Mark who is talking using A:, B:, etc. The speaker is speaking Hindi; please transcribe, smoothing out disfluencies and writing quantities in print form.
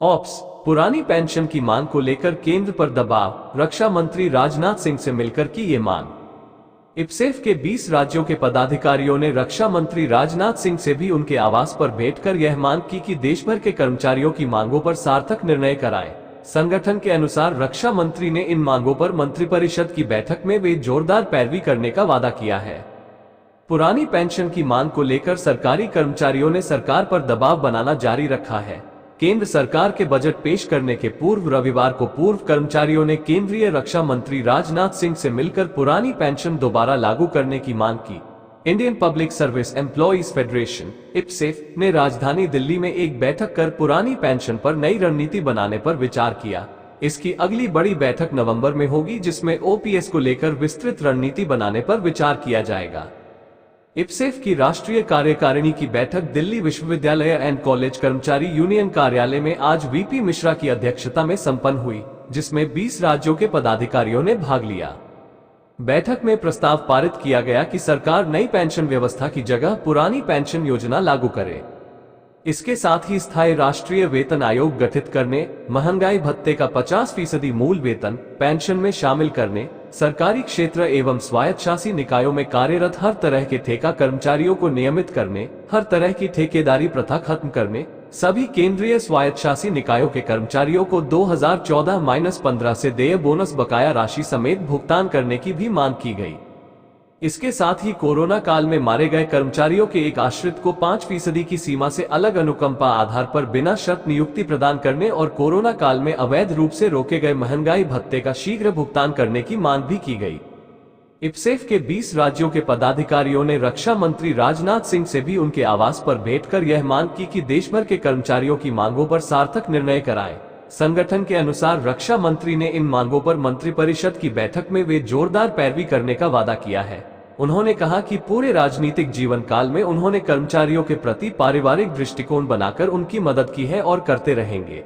A: ऑप्स पुरानी पेंशन की मांग को लेकर केंद्र पर दबाव, रक्षा मंत्री राजनाथ सिंह से मिलकर की ये मांग। इप्सेफ के 20 राज्यों के पदाधिकारियों ने रक्षा मंत्री राजनाथ सिंह से भी उनके आवास पर भेंट कर यह मांग की कि देश भर के कर्मचारियों की मांगों पर सार्थक निर्णय कराएं। संगठन के अनुसार रक्षा मंत्री ने इन मांगों पर मंत्रिपरिषद की बैठक में वे जोरदार पैरवी करने का वादा किया है। पुरानी पेंशन की मांग को लेकर सरकारी कर्मचारियों ने सरकार पर दबाव बनाना जारी रखा है। केंद्र सरकार के बजट पेश करने के पूर्व रविवार को पूर्व कर्मचारियों ने केंद्रीय रक्षा मंत्री राजनाथ सिंह से मिलकर पुरानी पेंशन दोबारा लागू करने की मांग की। Indian public service employees federation IPSEF ने राजधानी दिल्ली में एक बैठक कर पुरानी पेंशन पर नई रणनीति बनाने पर विचार किया। इसकी अगली बड़ी बैठक नवंबर में होगी, जिसमें ओपीएस को लेकर विस्तृत रणनीति बनाने पर विचार किया जाएगा। इप्सेफ की राष्ट्रीय कार्यकारिणी की बैठक दिल्ली विश्वविद्यालय एंड कॉलेज कर्मचारी यूनियन कार्यालय में आज वीपी मिश्रा की अध्यक्षता में संपन्न हुई, जिसमें 20 राज्यों के पदाधिकारियों ने भाग लिया। बैठक में प्रस्ताव पारित किया गया कि सरकार नई पेंशन व्यवस्था की जगह पुरानी पेंशन योजना लागू करे। इसके साथ ही स्थायी राष्ट्रीय वेतन आयोग गठित करने, महंगाई भत्ते का 50% मूल वेतन पेंशन में शामिल करने, सरकारी क्षेत्र एवं स्वायत्तशासी निकायों में कार्यरत हर तरह के ठेका कर्मचारियों को नियमित करने, हर तरह की ठेकेदारी प्रथा खत्म करने, सभी केंद्रीय स्वायत्तशासी निकायों के कर्मचारियों को 2014-15 से देय बोनस बकाया राशि समेत भुगतान करने की भी मांग की गई। इसके साथ ही कोरोना काल में मारे गए कर्मचारियों के एक आश्रित को 5% की सीमा से अलग अनुकंपा आधार पर बिना शर्त नियुक्ति प्रदान करने और कोरोना काल में अवैध रूप से रोके गए महंगाई भत्ते का शीघ्र भुगतान करने की मांग भी की गई। इप्सेफ के 20 राज्यों के पदाधिकारियों ने रक्षा मंत्री राजनाथ सिंह से भी उनके आवास पर भेंट कर यह मांग की कि देश भर के कर्मचारियों की मांगों पर सार्थक निर्णय कराएं। संगठन के अनुसार रक्षा मंत्री ने इन मांगों पर मंत्रिपरिषद की बैठक में वे जोरदार पैरवी करने का वादा किया है। उन्होंने कहा कि पूरे राजनीतिक जीवन काल में उन्होंने कर्मचारियों के प्रति पारिवारिक दृष्टिकोण बनाकर उनकी मदद की है और करते रहेंगे।